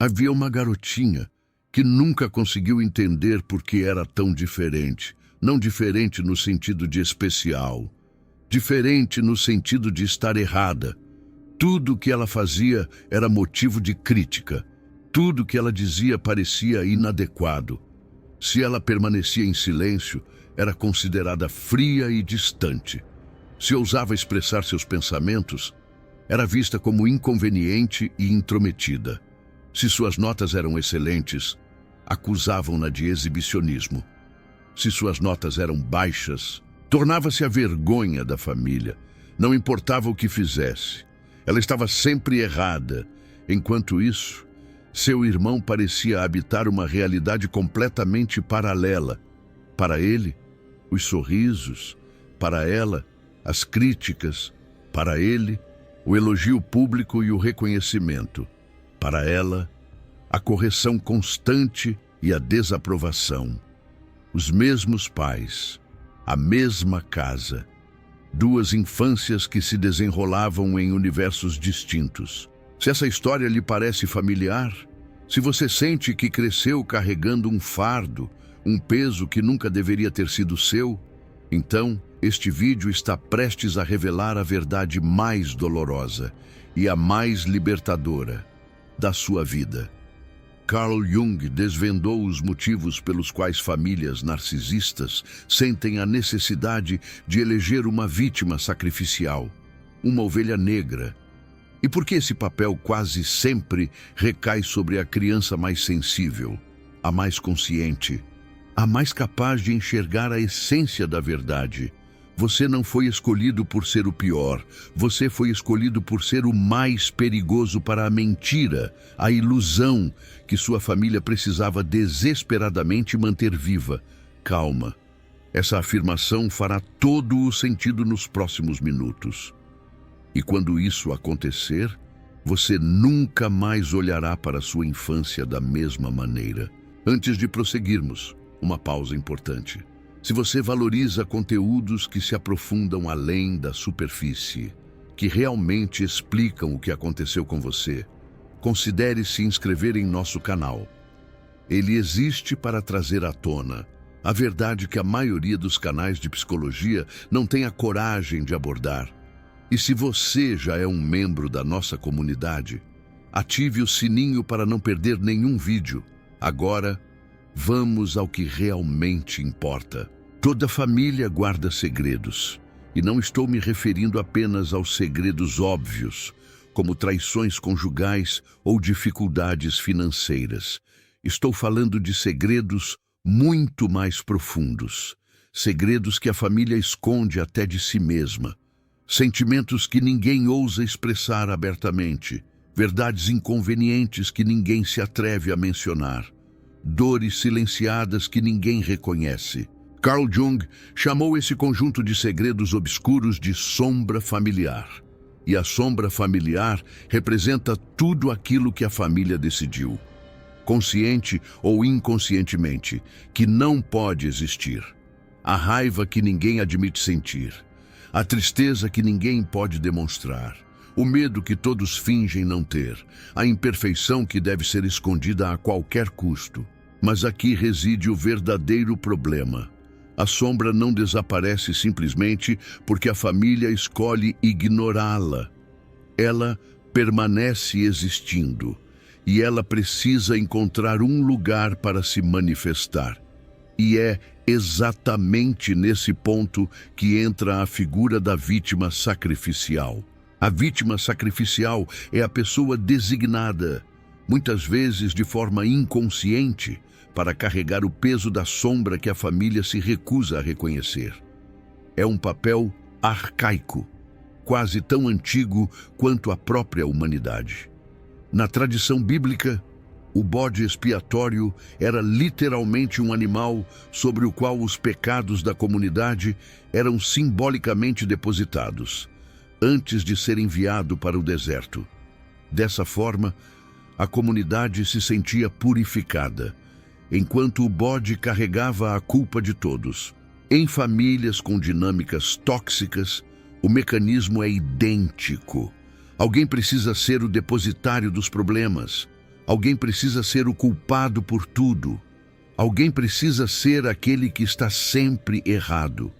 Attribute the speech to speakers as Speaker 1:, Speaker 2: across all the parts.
Speaker 1: Havia uma garotinha que nunca conseguiu entender por que era tão diferente. Não diferente no sentido de especial, diferente no sentido de estar errada. Tudo o que ela fazia era motivo de crítica. Tudo o que ela dizia parecia inadequado. Se ela permanecia em silêncio, era considerada fria e distante. Se ousava expressar seus pensamentos, era vista como inconveniente e intrometida. Se suas notas eram excelentes, acusavam-na de exibicionismo. Se suas notas eram baixas, tornava-se a vergonha da família. Não importava o que fizesse. Ela estava sempre errada. Enquanto isso, seu irmão parecia habitar uma realidade completamente paralela. Para ele, os sorrisos. Para ela, as críticas. Para ele, o elogio público e o reconhecimento. Para ela, a correção constante e a desaprovação. Os mesmos pais, a mesma casa, duas infâncias que se desenrolavam em universos distintos. Se essa história lhe parece familiar, se você sente que cresceu carregando um fardo, um peso que nunca deveria ter sido seu, então este vídeo está prestes a revelar a verdade mais dolorosa e a mais libertadora da sua vida. Carl Jung desvendou os motivos pelos quais famílias narcisistas sentem a necessidade de eleger uma vítima sacrificial, uma ovelha negra. E por que esse papel quase sempre recai sobre a criança mais sensível, a mais consciente, a mais capaz de enxergar a essência da verdade? Você não foi escolhido por ser o pior, você foi escolhido por ser o mais perigoso para a mentira, a ilusão que sua família precisava desesperadamente manter viva. Calma, essa afirmação fará todo o sentido nos próximos minutos. E quando isso acontecer, você nunca mais olhará para sua infância da mesma maneira. Antes de prosseguirmos, uma pausa importante. Se você valoriza conteúdos que se aprofundam além da superfície, que realmente explicam o que aconteceu com você, considere se inscrever em nosso canal. Ele existe para trazer à tona a verdade que a maioria dos canais de psicologia não tem a coragem de abordar. E se você já é um membro da nossa comunidade, ative o sininho para não perder nenhum vídeo. Agora, vamos ao que realmente importa. Toda família guarda segredos, e não estou me referindo apenas aos segredos óbvios, como traições conjugais ou dificuldades financeiras. Estou falando de segredos muito mais profundos, segredos que a família esconde até de si mesma, sentimentos que ninguém ousa expressar abertamente, verdades inconvenientes que ninguém se atreve a mencionar, dores silenciadas que ninguém reconhece. Carl Jung chamou esse conjunto de segredos obscuros de sombra familiar. E a sombra familiar representa tudo aquilo que a família decidiu, consciente ou inconscientemente, que não pode existir. A raiva que ninguém admite sentir, a tristeza que ninguém pode demonstrar, o medo que todos fingem não ter, a imperfeição que deve ser escondida a qualquer custo. Mas aqui reside o verdadeiro problema. A sombra não desaparece simplesmente porque a família escolhe ignorá-la. Ela permanece existindo e ela precisa encontrar um lugar para se manifestar. E é exatamente nesse ponto que entra a figura da vítima sacrificial. A vítima sacrificial é a pessoa designada, muitas vezes de forma inconsciente, para carregar o peso da sombra que a família se recusa a reconhecer. É um papel arcaico, quase tão antigo quanto a própria humanidade. Na tradição bíblica, o bode expiatório era literalmente um animal sobre o qual os pecados da comunidade eram simbolicamente depositados, antes de ser enviado para o deserto. Dessa forma, a comunidade se sentia purificada, enquanto o bode carregava a culpa de todos. Em famílias com dinâmicas tóxicas, o mecanismo é idêntico. Alguém precisa ser o depositário dos problemas. Alguém precisa ser o culpado por tudo. Alguém precisa ser aquele que está sempre errado.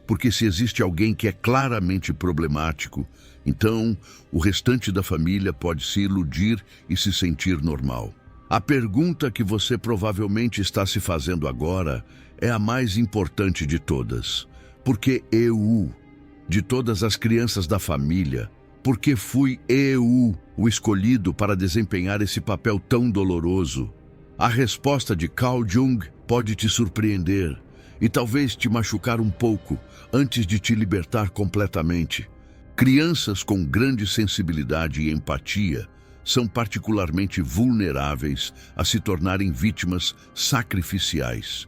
Speaker 1: Porque se existe alguém que é claramente problemático, então o restante da família pode se iludir e se sentir normal. A pergunta que você provavelmente está se fazendo agora é a mais importante de todas. Por que eu, de todas as crianças da família, por que fui eu o escolhido para desempenhar esse papel tão doloroso? A resposta de Carl Jung pode te surpreender e talvez te machucar um pouco antes de te libertar completamente. Crianças com grande sensibilidade e empatia são particularmente vulneráveis a se tornarem vítimas sacrificiais.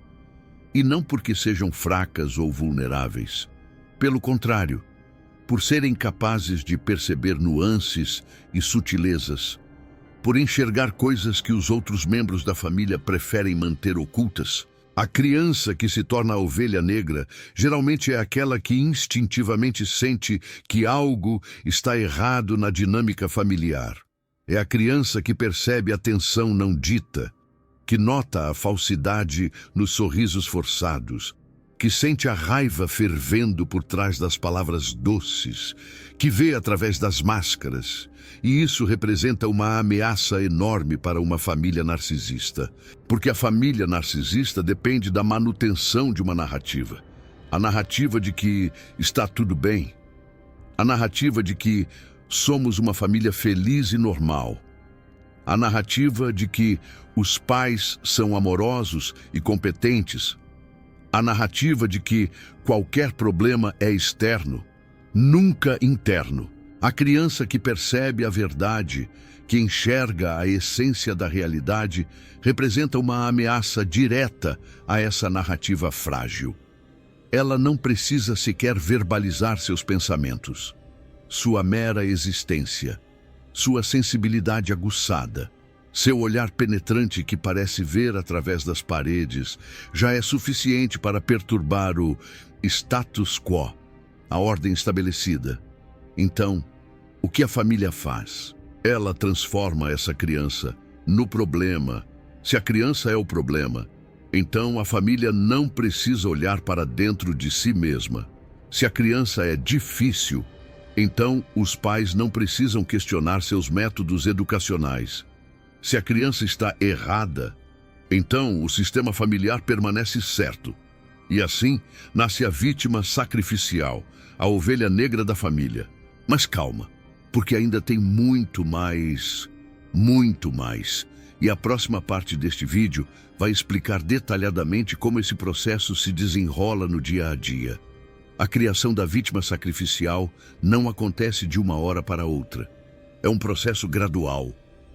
Speaker 1: E não porque sejam fracas ou vulneráveis. Pelo contrário, por serem capazes de perceber nuances e sutilezas, por enxergar coisas que os outros membros da família preferem manter ocultas. A criança que se torna a ovelha negra geralmente é aquela que instintivamente sente que algo está errado na dinâmica familiar. É a criança que percebe a tensão não dita, que nota a falsidade nos sorrisos forçados, que sente a raiva fervendo por trás das palavras doces, que vê através das máscaras. E isso representa uma ameaça enorme para uma família narcisista, porque a família narcisista depende da manutenção de uma narrativa. A narrativa de que está tudo bem, a narrativa de que somos uma família feliz e normal, a narrativa de que os pais são amorosos e competentes, a narrativa de que qualquer problema é externo, nunca interno. A criança que percebe a verdade, que enxerga a essência da realidade, representa uma ameaça direta a essa narrativa frágil. Ela não precisa sequer verbalizar seus pensamentos. Sua mera existência, sua sensibilidade aguçada, seu olhar penetrante que parece ver através das paredes, já é suficiente para perturbar o status quo, a ordem estabelecida. Então, o que a família faz? Ela transforma essa criança no problema. Se a criança é o problema, então a família não precisa olhar para dentro de si mesma. Se a criança é difícil, então os pais não precisam questionar seus métodos educacionais. Se a criança está errada, então o sistema familiar permanece certo. E assim nasce a vítima sacrificial, a ovelha negra da família. Mas calma, porque ainda tem muito mais. E a próxima parte deste vídeo vai explicar detalhadamente como esse processo se desenrola no dia a dia. A criação da vítima sacrificial não acontece de uma hora para outra. É um processo gradual,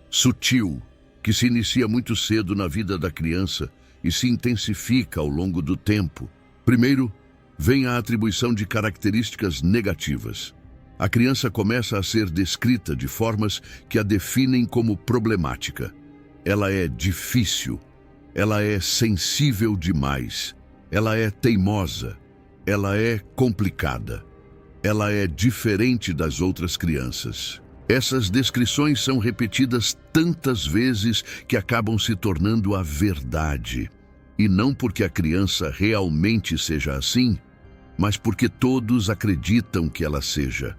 Speaker 1: sutil, que se inicia muito cedo na vida da criança e se intensifica ao longo do tempo. Primeiro, vem a atribuição de características negativas. A criança começa a ser descrita de formas que a definem como problemática. Ela é difícil, ela é sensível demais, ela é teimosa, ela é complicada, ela é diferente das outras crianças. Essas descrições são repetidas tantas vezes que acabam se tornando a verdade. E não porque a criança realmente seja assim, mas porque todos acreditam que ela seja.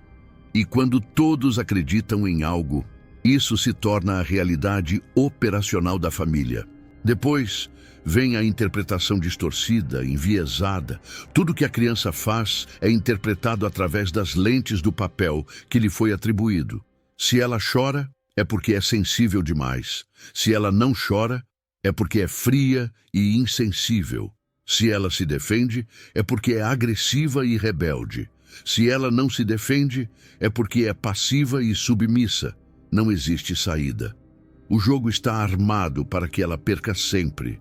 Speaker 1: E quando todos acreditam em algo, isso se torna a realidade operacional da família. Depois, vem a interpretação distorcida, enviesada. Tudo que a criança faz é interpretado através das lentes do papel que lhe foi atribuído. Se ela chora, é porque é sensível demais. Se ela não chora, é porque é fria e insensível. Se ela se defende, é porque é agressiva e rebelde. Se ela não se defende, é porque é passiva e submissa. Não existe saída. O jogo está armado para que ela perca sempre.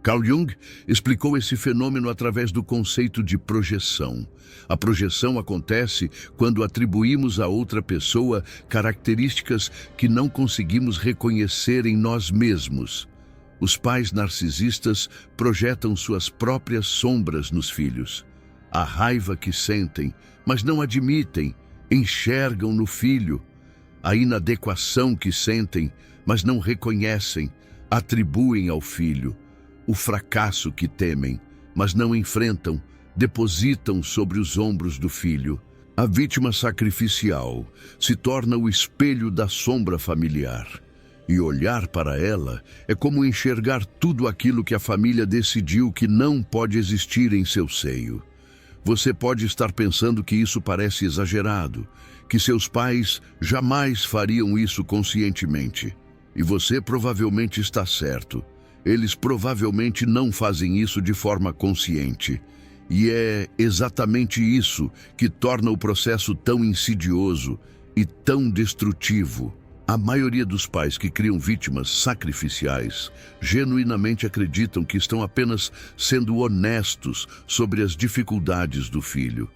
Speaker 1: Carl Jung explicou esse fenômeno através do conceito de projeção. A projeção acontece quando atribuímos a outra pessoa características que não conseguimos reconhecer em nós mesmos. Os pais narcisistas projetam suas próprias sombras nos filhos. A raiva que sentem, mas não admitem, enxergam no filho. A inadequação que sentem, mas não reconhecem, atribuem ao filho. O fracasso que temem, mas não enfrentam, depositam sobre os ombros do filho. A vítima sacrificial se torna o espelho da sombra familiar. E olhar para ela é como enxergar tudo aquilo que a família decidiu que não pode existir em seu seio. Você pode estar pensando que isso parece exagerado, que seus pais jamais fariam isso conscientemente. E você provavelmente está certo. Eles provavelmente não fazem isso de forma consciente. E é exatamente isso que torna o processo tão insidioso e tão destrutivo. A maioria dos pais que criam vítimas sacrificiais genuinamente acreditam que estão apenas sendo honestos sobre as dificuldades do filho.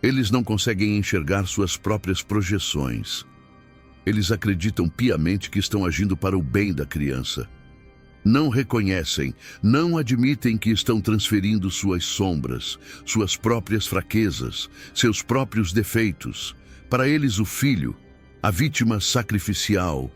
Speaker 1: Eles não conseguem enxergar suas próprias projeções. Eles acreditam piamente que estão agindo para o bem da criança. Não reconhecem, não admitem que estão transferindo suas sombras, suas próprias fraquezas, seus próprios defeitos. Para eles, o filho, a vítima sacrificial,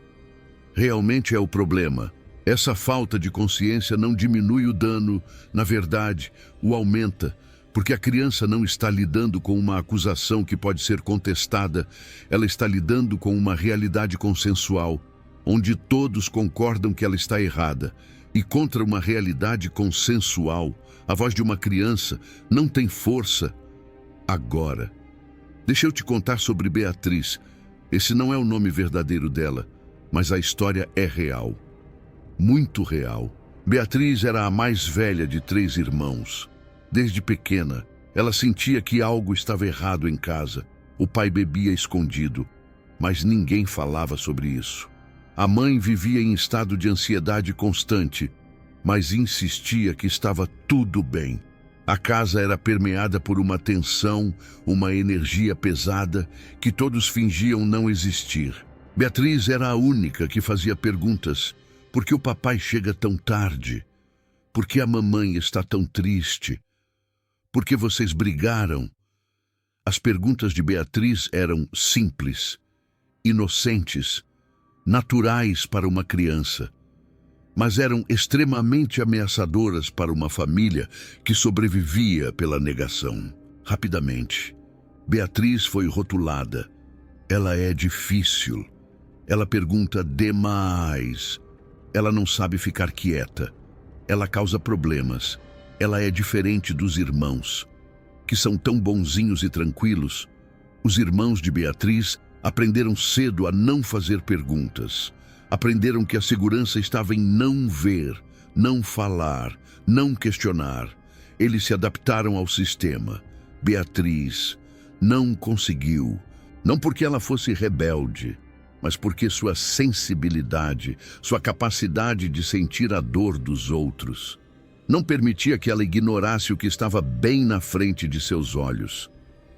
Speaker 1: realmente é o problema. Essa falta de consciência não diminui o dano, na verdade, o aumenta, porque a criança não está lidando com uma acusação que pode ser contestada, ela está lidando com uma realidade consensual, onde todos concordam que ela está errada. E contra uma realidade consensual, a voz de uma criança não tem força. Agora, deixa eu te contar sobre Beatriz. Esse não é o nome verdadeiro dela, mas a história é real. Muito real. Beatriz era a mais velha de 3 irmãos. Desde pequena, ela sentia que algo estava errado em casa. O pai bebia escondido, mas ninguém falava sobre isso. A mãe vivia em estado de ansiedade constante, mas insistia que estava tudo bem. A casa era permeada por uma tensão, uma energia pesada, que todos fingiam não existir. Beatriz era a única que fazia perguntas. Por que o papai chega tão tarde? Por que a mamãe está tão triste? Por que vocês brigaram? As perguntas de Beatriz eram simples, inocentes, naturais para uma criança, mas eram extremamente ameaçadoras para uma família que sobrevivia pela negação. Rapidamente, Beatriz foi rotulada. Ela é difícil. Ela pergunta demais. Ela não sabe ficar quieta. Ela causa problemas. Ela é diferente dos irmãos, que são tão bonzinhos e tranquilos. Os irmãos de Beatriz aprenderam cedo a não fazer perguntas. Aprenderam que a segurança estava em não ver, não falar, não questionar. Eles se adaptaram ao sistema. Beatriz não conseguiu, não porque ela fosse rebelde, mas porque sua sensibilidade, sua capacidade de sentir a dor dos outros, não permitia que ela ignorasse o que estava bem na frente de seus olhos.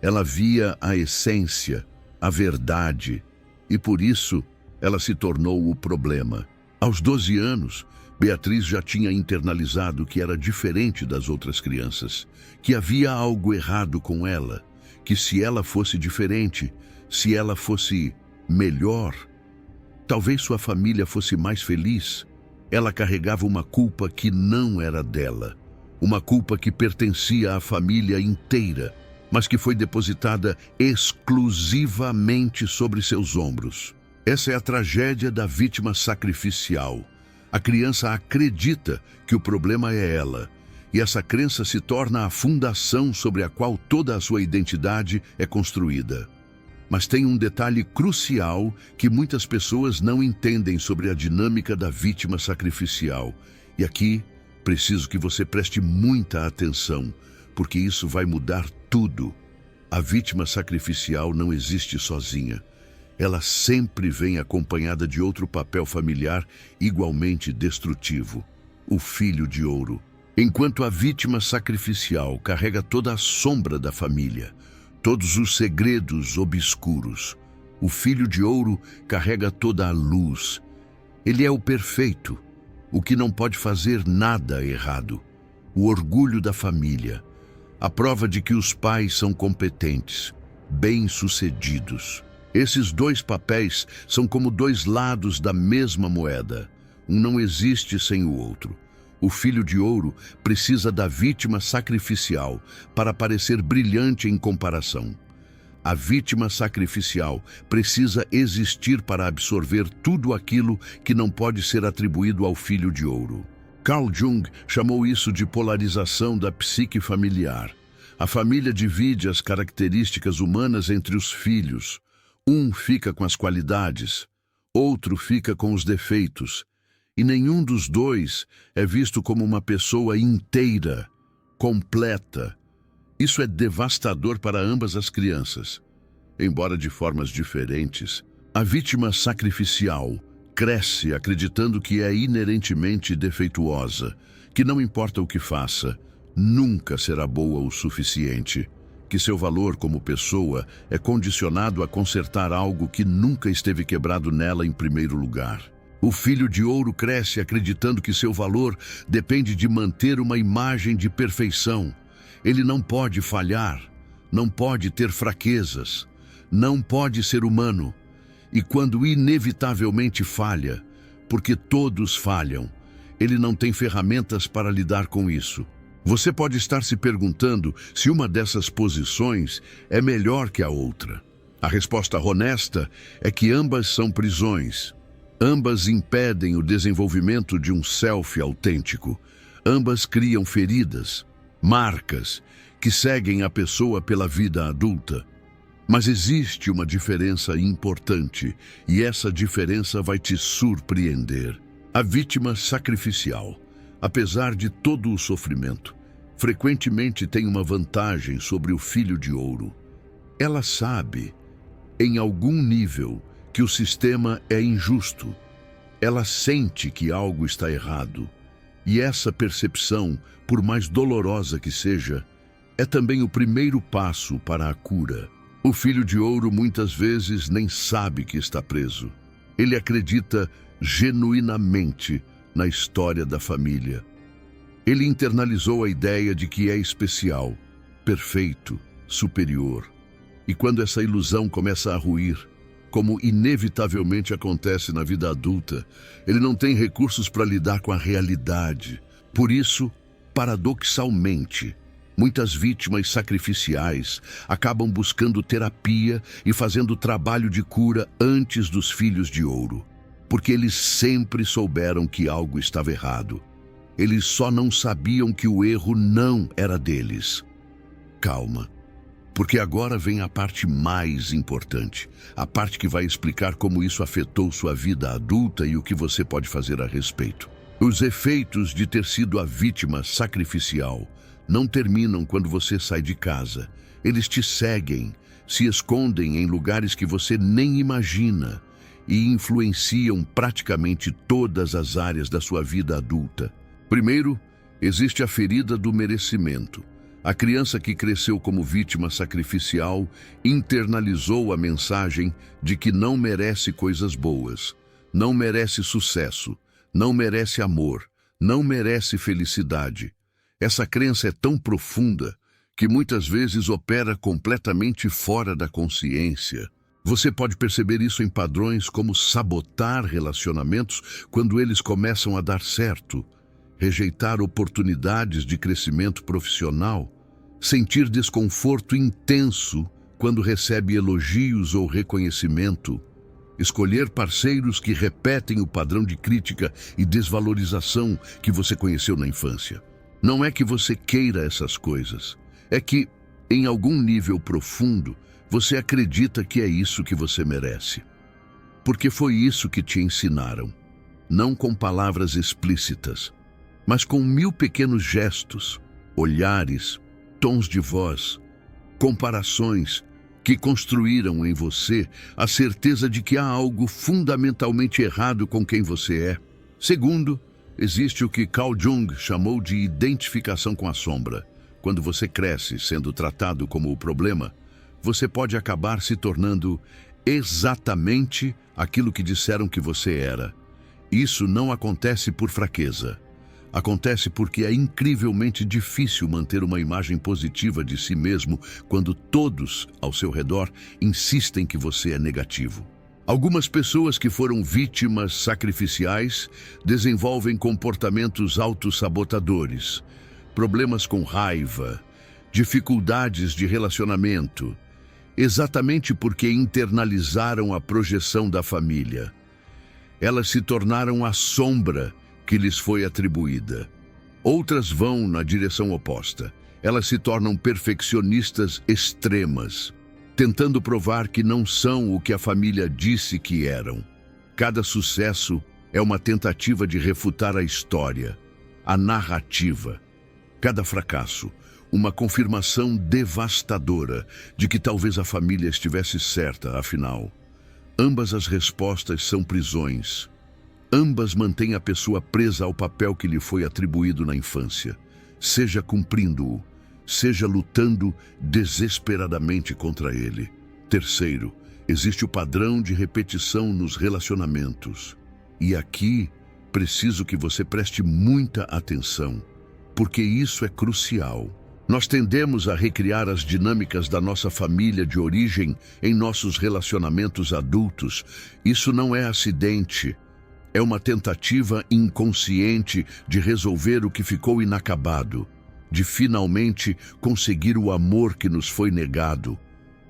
Speaker 1: Ela via a essência, a verdade, e por isso ela se tornou o problema. Aos 12 anos, Beatriz já tinha internalizado que era diferente das outras crianças, que havia algo errado com ela, que se ela fosse diferente, se ela fosse melhor, talvez sua família fosse mais feliz. Ela carregava uma culpa que não era dela, uma culpa que pertencia à família inteira, mas que foi depositada exclusivamente sobre seus ombros. Essa é a tragédia da vítima sacrificial. A criança acredita que o problema é ela, e essa crença se torna a fundação sobre a qual toda a sua identidade é construída. Mas tem um detalhe crucial que muitas pessoas não entendem sobre a dinâmica da vítima sacrificial. E aqui, preciso que você preste muita atenção, porque isso vai mudar tudo. A vítima sacrificial não existe sozinha. Ela sempre vem acompanhada de outro papel familiar igualmente destrutivo: o filho de ouro. Enquanto a vítima sacrificial carrega toda a sombra da família, todos os segredos obscuros, o filho de ouro carrega toda a luz. Ele é o perfeito, o que não pode fazer nada errado, o orgulho da família, a prova de que os pais são competentes, bem-sucedidos. Esses dois papéis são como dois lados da mesma moeda. Um não existe sem o outro. O filho de ouro precisa da vítima sacrificial para parecer brilhante em comparação. A vítima sacrificial precisa existir para absorver tudo aquilo que não pode ser atribuído ao filho de ouro. Carl Jung chamou isso de polarização da psique familiar. A família divide as características humanas entre os filhos. Um fica com as qualidades, outro fica com os defeitos, e nenhum dos dois é visto como uma pessoa inteira, completa. Isso é devastador para ambas as crianças. Embora de formas diferentes, a vítima sacrificial cresce acreditando que é inerentemente defeituosa, que não importa o que faça, nunca será boa o suficiente, que seu valor como pessoa é condicionado a consertar algo que nunca esteve quebrado nela em primeiro lugar. O filho de ouro cresce acreditando que seu valor depende de manter uma imagem de perfeição. Ele não pode falhar, não pode ter fraquezas, não pode ser humano. E quando inevitavelmente falha, porque todos falham, ele não tem ferramentas para lidar com isso. Você pode estar se perguntando se uma dessas posições é melhor que a outra. A resposta honesta é que ambas são prisões. Ambas impedem o desenvolvimento de um self autêntico. Ambas criam feridas, marcas, que seguem a pessoa pela vida adulta. Mas existe uma diferença importante, e essa diferença vai te surpreender. A vítima sacrificial, apesar de todo o sofrimento, frequentemente tem uma vantagem sobre o filho de ouro. Ela sabe, em algum nível, que o sistema é injusto. Ela sente que algo está errado. E essa percepção, por mais dolorosa que seja, é também o primeiro passo para a cura. O filho de ouro muitas vezes nem sabe que está preso. Ele acredita genuinamente na história da família. Ele internalizou a ideia de que é especial, perfeito, superior. E quando essa ilusão começa a ruir, como inevitavelmente acontece na vida adulta, ele não tem recursos para lidar com a realidade. Por isso, paradoxalmente, muitas vítimas sacrificiais acabam buscando terapia e fazendo trabalho de cura antes dos filhos de ouro, porque eles sempre souberam que algo estava errado. Eles só não sabiam que o erro não era deles. Calma, porque agora vem a parte mais importante, a parte que vai explicar como isso afetou sua vida adulta e o que você pode fazer a respeito. Os efeitos de ter sido a vítima sacrificial não terminam quando você sai de casa. Eles te seguem, se escondem em lugares que você nem imagina e influenciam praticamente todas as áreas da sua vida adulta. Primeiro, existe a ferida do merecimento. A criança que cresceu como vítima sacrificial internalizou a mensagem de que não merece coisas boas, não merece sucesso, não merece amor, não merece felicidade. Essa crença é tão profunda que muitas vezes opera completamente fora da consciência. Você pode perceber isso em padrões como sabotar relacionamentos quando eles começam a dar certo, rejeitar oportunidades de crescimento profissional, sentir desconforto intenso quando recebe elogios ou reconhecimento, escolher parceiros que repetem o padrão de crítica e desvalorização que você conheceu na infância. Não é que você queira essas coisas, é que, em algum nível profundo, você acredita que é isso que você merece. Porque foi isso que te ensinaram, não com palavras explícitas, mas com 1000 pequenos gestos, olhares, tons de voz, comparações que construíram em você a certeza de que há algo fundamentalmente errado com quem você é. Segundo, existe o que Carl Jung chamou de identificação com a sombra. Quando você cresce sendo tratado como o problema, você pode acabar se tornando exatamente aquilo que disseram que você era. Isso não acontece por fraqueza. Acontece porque é incrivelmente difícil manter uma imagem positiva de si mesmo quando todos ao seu redor insistem que você é negativo. Algumas pessoas que foram vítimas sacrificiais desenvolvem comportamentos autossabotadores, problemas com raiva, dificuldades de relacionamento, exatamente porque internalizaram a projeção da família. Elas se tornaram a sombra que lhes foi atribuída. Outras vão na direção oposta. Elas se tornam perfeccionistas extremas, tentando provar que não são o que a família disse que eram. Cada sucesso é uma tentativa de refutar a história, a narrativa. Cada fracasso, uma confirmação devastadora de que talvez a família estivesse certa, afinal. Ambas as respostas são prisões. Ambas mantêm a pessoa presa ao papel que lhe foi atribuído na infância, seja cumprindo-o, seja lutando desesperadamente contra ele. Terceiro, existe o padrão de repetição nos relacionamentos. E aqui, preciso que você preste muita atenção, porque isso é crucial. Nós tendemos a recriar as dinâmicas da nossa família de origem em nossos relacionamentos adultos. Isso não é acidente. É uma tentativa inconsciente de resolver o que ficou inacabado, de finalmente conseguir o amor que nos foi negado,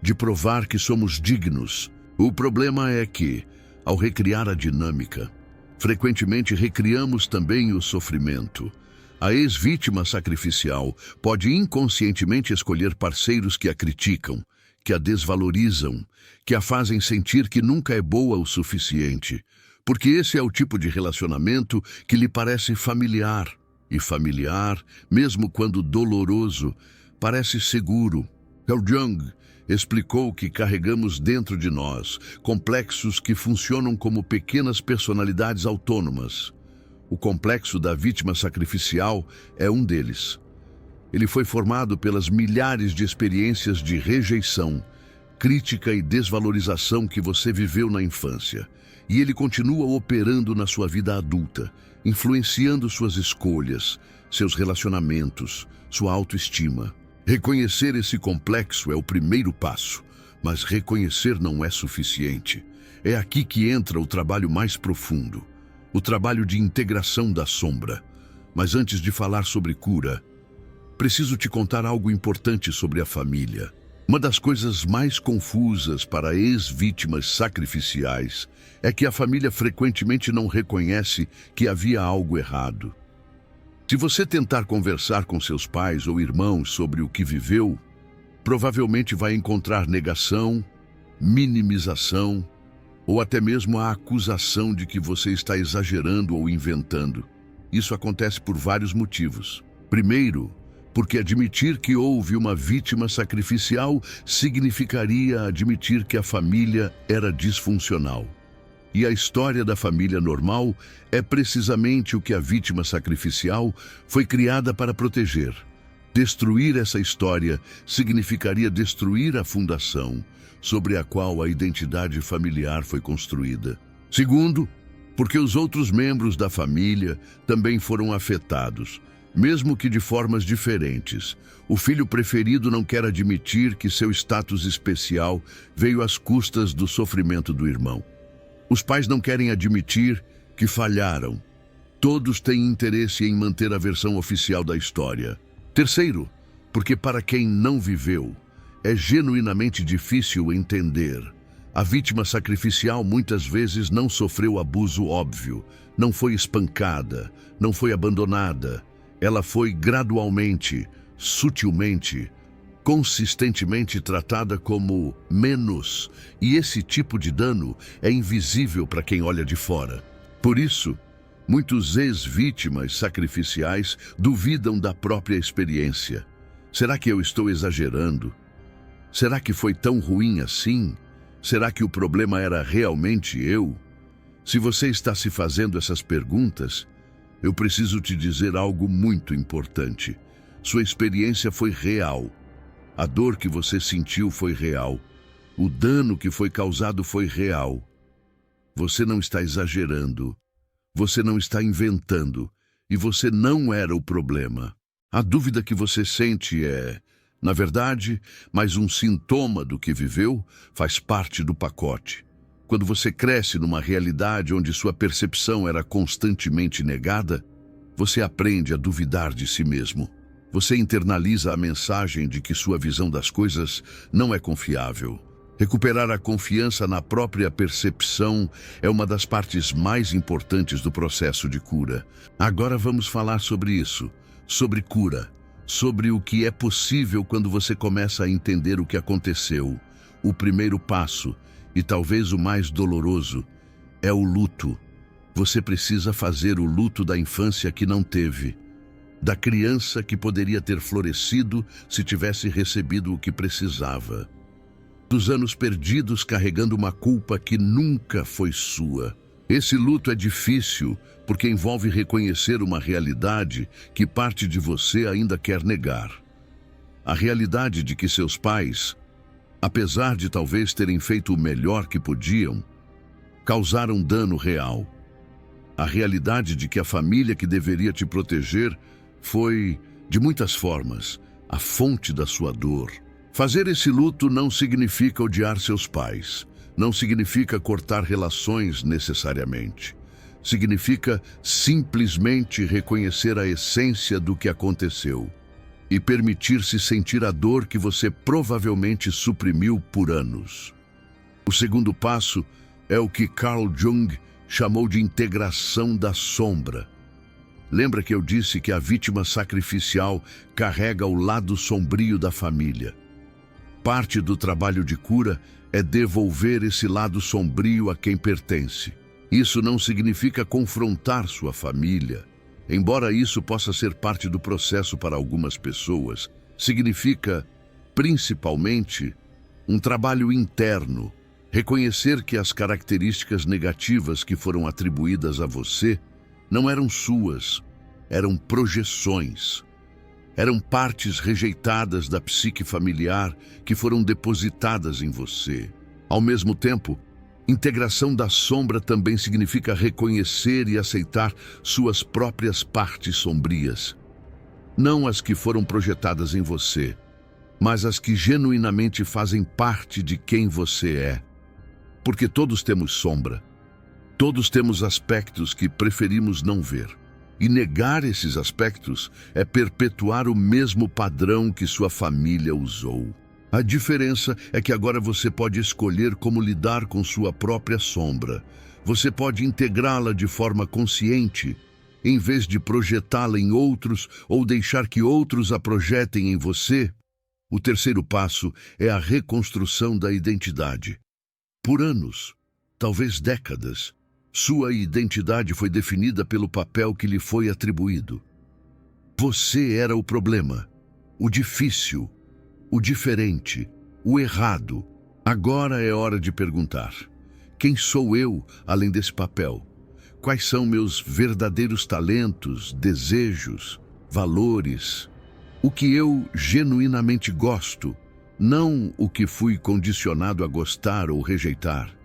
Speaker 1: de provar que somos dignos. O problema é que, ao recriar a dinâmica, frequentemente recriamos também o sofrimento. A ex-vítima sacrificial pode inconscientemente escolher parceiros que a criticam, que a desvalorizam, que a fazem sentir que nunca é boa o suficiente, porque esse é o tipo de relacionamento que lhe parece familiar. E familiar, mesmo quando doloroso, parece seguro. Carl Jung explicou que carregamos dentro de nós complexos que funcionam como pequenas personalidades autônomas. O complexo da vítima sacrificial é um deles. Ele foi formado pelas milhares de experiências de rejeição, crítica e desvalorização que você viveu na infância. E ele continua operando na sua vida adulta, influenciando suas escolhas, seus relacionamentos, sua autoestima. Reconhecer esse complexo é o primeiro passo, mas reconhecer não é suficiente. É aqui que entra o trabalho mais profundo, o trabalho de integração da sombra. Mas antes de falar sobre cura, preciso te contar algo importante sobre a família. Uma das coisas mais confusas para ex-vítimas sacrificiais é que a família frequentemente não reconhece que havia algo errado. Se você tentar conversar com seus pais ou irmãos sobre o que viveu, provavelmente vai encontrar negação, minimização ou até mesmo a acusação de que você está exagerando ou inventando. Isso acontece por vários motivos. Primeiro, porque admitir que houve uma vítima sacrificial significaria admitir que a família era disfuncional. E a história da família normal é precisamente o que a vítima sacrificial foi criada para proteger. Destruir essa história significaria destruir a fundação sobre a qual a identidade familiar foi construída. Segundo, porque os outros membros da família também foram afetados, mesmo que de formas diferentes. O filho preferido não quer admitir que seu status especial veio às custas do sofrimento do irmão. Os pais não querem admitir que falharam. Todos têm interesse em manter a versão oficial da história. Terceiro, porque para quem não viveu, é genuinamente difícil entender. A vítima sacrificial muitas vezes não sofreu abuso óbvio, não foi espancada, não foi abandonada. Ela foi gradualmente, sutilmente, consistentemente tratada como menos, e esse tipo de dano é invisível para quem olha de fora. Por isso, muitos ex-vítimas sacrificiais duvidam da própria experiência. Será que eu estou exagerando? Será que foi tão ruim assim? Será que o problema era realmente eu? Se você está se fazendo essas perguntas, eu preciso te dizer algo muito importante. Sua experiência foi real. A dor que você sentiu foi real. O dano que foi causado foi real. Você não está exagerando. Você não está inventando. e você não era o problema. A dúvida que você sente é, na verdade, mais um sintoma do que viveu, faz parte do pacote. Quando você cresce numa realidade onde sua percepção era constantemente negada, você aprende a duvidar de si mesmo. Você internaliza a mensagem de que sua visão das coisas não é confiável. Recuperar a confiança na própria percepção é uma das partes mais importantes do processo de cura. Agora vamos falar sobre isso, sobre cura, sobre o que é possível quando você começa a entender o que aconteceu. O primeiro passo, e talvez o mais doloroso, é o luto. Você precisa fazer o luto da infância que não teve, da criança que poderia ter florescido se tivesse recebido o que precisava, dos anos perdidos carregando uma culpa que nunca foi sua. Esse luto é difícil porque envolve reconhecer uma realidade que parte de você ainda quer negar. A realidade de que seus pais, apesar de talvez terem feito o melhor que podiam, causaram dano real. A realidade de que a família que deveria te proteger foi, de muitas formas, a fonte da sua dor. Fazer esse luto não significa odiar seus pais, não significa cortar relações necessariamente. Significa simplesmente reconhecer a essência do que aconteceu e permitir-se sentir a dor que você provavelmente suprimiu por anos. O segundo passo é o que Carl Jung chamou de integração da sombra. Lembra que eu disse que a vítima sacrificial carrega o lado sombrio da família? Parte do trabalho de cura é devolver esse lado sombrio a quem pertence. Isso não significa confrontar sua família. Embora isso possa ser parte do processo para algumas pessoas, significa, principalmente, um trabalho interno. Reconhecer que as características negativas que foram atribuídas a você não eram suas, eram projeções. Eram partes rejeitadas da psique familiar que foram depositadas em você. Ao mesmo tempo, integração da sombra também significa reconhecer e aceitar suas próprias partes sombrias. Não as que foram projetadas em você, mas as que genuinamente fazem parte de quem você é. Porque todos temos sombra. Todos temos aspectos que preferimos não ver. E negar esses aspectos é perpetuar o mesmo padrão que sua família usou. A diferença é que agora você pode escolher como lidar com sua própria sombra. Você pode integrá-la de forma consciente, em vez de projetá-la em outros ou deixar que outros a projetem em você. O terceiro passo é a reconstrução da identidade. Por anos, talvez décadas, sua identidade foi definida pelo papel que lhe foi atribuído. Você era o problema, o difícil, o diferente, o errado. Agora é hora de perguntar: quem sou eu além desse papel? Quais são meus verdadeiros talentos, desejos, valores? O que eu genuinamente gosto, não o que fui condicionado a gostar ou rejeitar.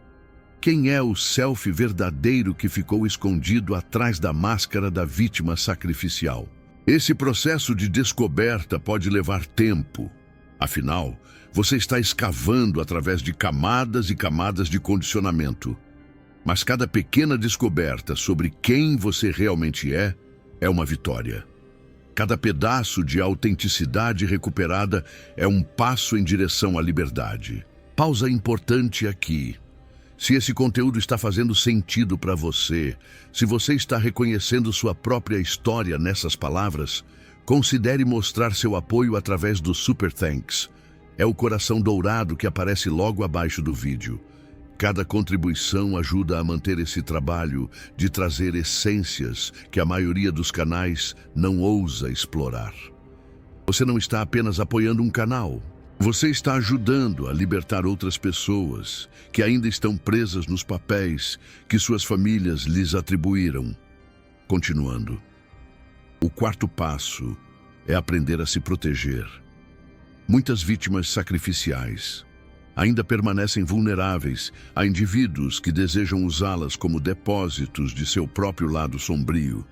Speaker 1: Quem é o self verdadeiro que ficou escondido atrás da máscara da vítima sacrificial? Esse processo de descoberta pode levar tempo. Afinal, você está escavando através de camadas e camadas de condicionamento. Mas cada pequena descoberta sobre quem você realmente é uma vitória. Cada pedaço de autenticidade recuperada é um passo em direção à liberdade. Pausa importante aqui. Se esse conteúdo está fazendo sentido para você, se você está reconhecendo sua própria história nessas palavras, considere mostrar seu apoio através do Super Thanks. É o coração dourado que aparece logo abaixo do vídeo. Cada contribuição ajuda a manter esse trabalho de trazer essências que a maioria dos canais não ousa explorar. Você não está apenas apoiando um canal. Você está ajudando a libertar outras pessoas que ainda estão presas nos papéis que suas famílias lhes atribuíram. Continuando. O quarto passo é aprender a se proteger. Muitas vítimas sacrificiais ainda permanecem vulneráveis a indivíduos que desejam usá-las como depósitos de seu próprio lado sombrio.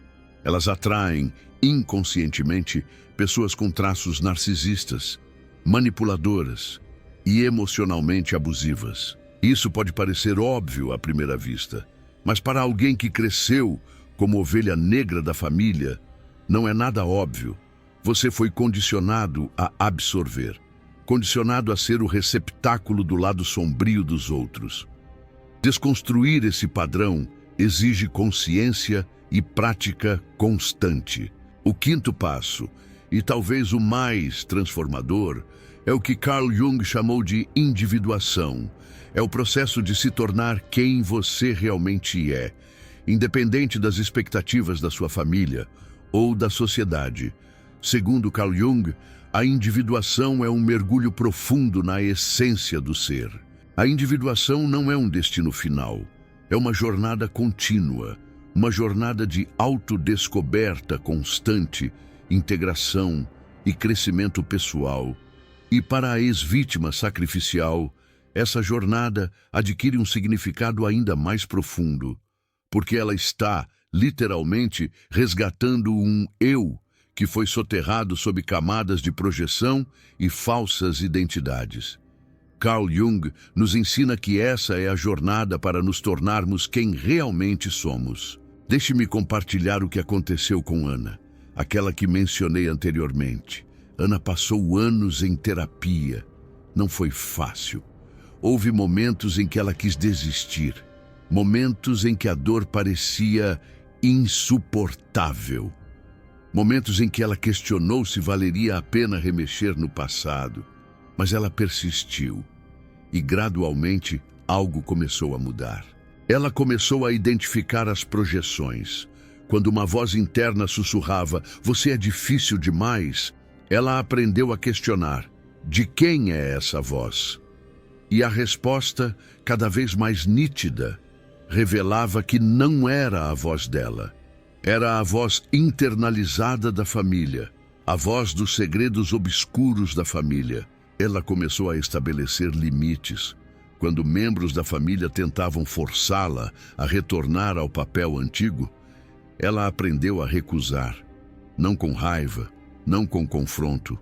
Speaker 1: Elas atraem, inconscientemente, pessoas com traços narcisistas, manipuladoras e emocionalmente abusivas. Isso pode parecer óbvio à primeira vista, mas para alguém que cresceu como ovelha negra da família, não é nada óbvio. Você foi condicionado a absorver, condicionado a ser o receptáculo do lado sombrio dos outros. Desconstruir esse padrão exige consciência e prática constante. O quinto passo, e talvez o mais transformador, é o que Carl Jung chamou de individuação. É o processo de se tornar quem você realmente é, independente das expectativas da sua família ou da sociedade. Segundo Carl Jung, a individuação é um mergulho profundo na essência do ser. A individuação não é um destino final, é uma jornada contínua, uma jornada de autodescoberta constante, integração e crescimento pessoal. E para a ex-vítima sacrificial, essa jornada adquire um significado ainda mais profundo, porque ela está, literalmente, resgatando um eu que foi soterrado sob camadas de projeção e falsas identidades. Carl Jung nos ensina que essa é a jornada para nos tornarmos quem realmente somos. Deixe-me compartilhar o que aconteceu com Ana, aquela que mencionei anteriormente. Ana passou anos em terapia. Não foi fácil. Houve momentos em que ela quis desistir, momentos em que a dor parecia insuportável, momentos em que ela questionou se valeria a pena remexer no passado, mas ela persistiu e gradualmente algo começou a mudar. Ela começou a identificar as projeções. Quando uma voz interna sussurrava, "Você é difícil demais", ela aprendeu a questionar, de quem é essa voz? E a resposta, cada vez mais nítida, revelava que não era a voz dela. Era a voz internalizada da família, a voz dos segredos obscuros da família. Ela começou a estabelecer limites. Quando membros da família tentavam forçá-la a retornar ao papel antigo, ela aprendeu a recusar, não com raiva, não com confronto,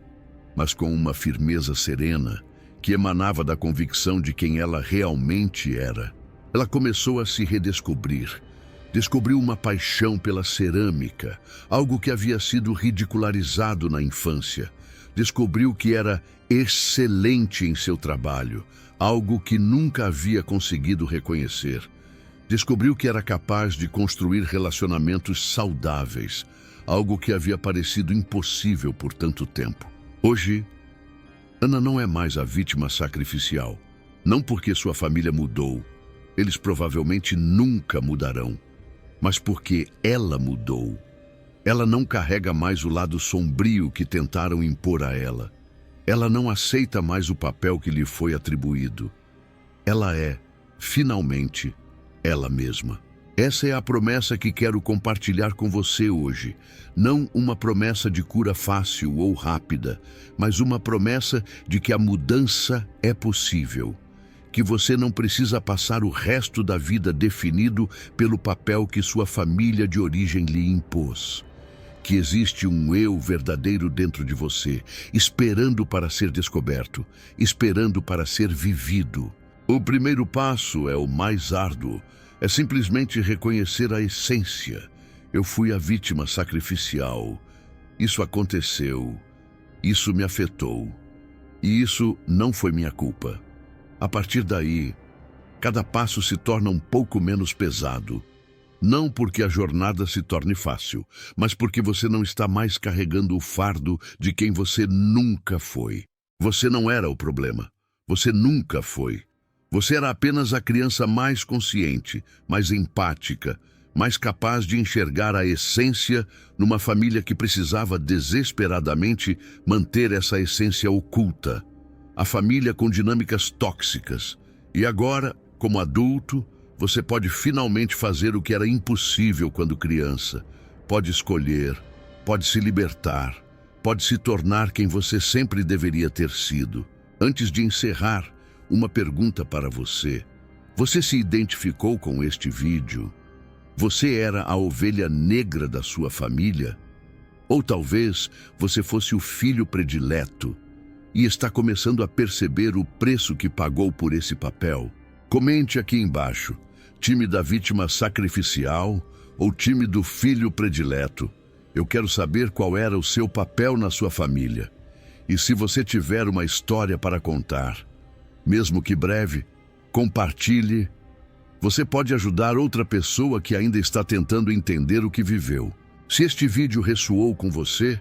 Speaker 1: mas com uma firmeza serena que emanava da convicção de quem ela realmente era. Ela começou a se redescobrir. Descobriu uma paixão pela cerâmica, algo que havia sido ridicularizado na infância. Descobriu que era excelente em seu trabalho, algo que nunca havia conseguido reconhecer. Descobriu que era capaz de construir relacionamentos saudáveis, algo que havia parecido impossível por tanto tempo. Hoje, Ana não é mais a vítima sacrificial, não porque sua família mudou, eles provavelmente nunca mudarão, mas porque ela mudou. Ela não carrega mais o lado sombrio que tentaram impor a ela. Ela não aceita mais o papel que lhe foi atribuído. Ela é, finalmente, ela mesma. Essa é a promessa que quero compartilhar com você hoje. Não uma promessa de cura fácil ou rápida, mas uma promessa de que a mudança é possível. Que você não precisa passar o resto da vida definido pelo papel que sua família de origem lhe impôs. Que existe um eu verdadeiro dentro de você, esperando para ser descoberto, esperando para ser vivido. O primeiro passo é o mais árduo. É simplesmente reconhecer a essência. Eu fui a vítima sacrificial. Isso aconteceu. Isso me afetou. E isso não foi minha culpa. A partir daí, cada passo se torna um pouco menos pesado. Não porque a jornada se torne fácil, mas porque você não está mais carregando o fardo de quem você nunca foi. Você não era o problema. Você nunca foi. Você era apenas a criança mais consciente, mais empática, mais capaz de enxergar a essência numa família que precisava desesperadamente manter essa essência oculta. A família com dinâmicas tóxicas. E agora, como adulto, você pode finalmente fazer o que era impossível quando criança. Pode escolher, pode se libertar, pode se tornar quem você sempre deveria ter sido. Antes de encerrar, uma pergunta para você. Você se identificou com este vídeo? Você era a ovelha negra da sua família? Ou talvez você fosse o filho predileto e está começando a perceber o preço que pagou por esse papel? Comente aqui embaixo, time da vítima sacrificial ou time do filho predileto. Eu quero saber qual era o seu papel na sua família. E se você tiver uma história para contar, mesmo que breve, compartilhe. Você pode ajudar outra pessoa que ainda está tentando entender o que viveu. Se este vídeo ressoou com você,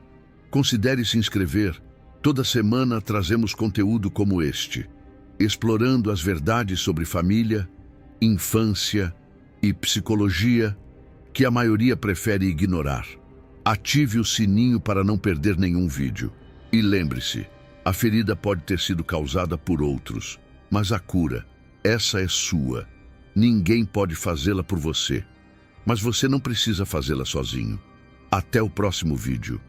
Speaker 1: considere se inscrever. Toda semana trazemos conteúdo como este, explorando as verdades sobre família, infância e psicologia que a maioria prefere ignorar. Ative o sininho para não perder nenhum vídeo. E lembre-se, a ferida pode ter sido causada por outros, mas a cura, essa é sua. Ninguém pode fazê-la por você, mas você não precisa fazê-la sozinho. Até o próximo vídeo.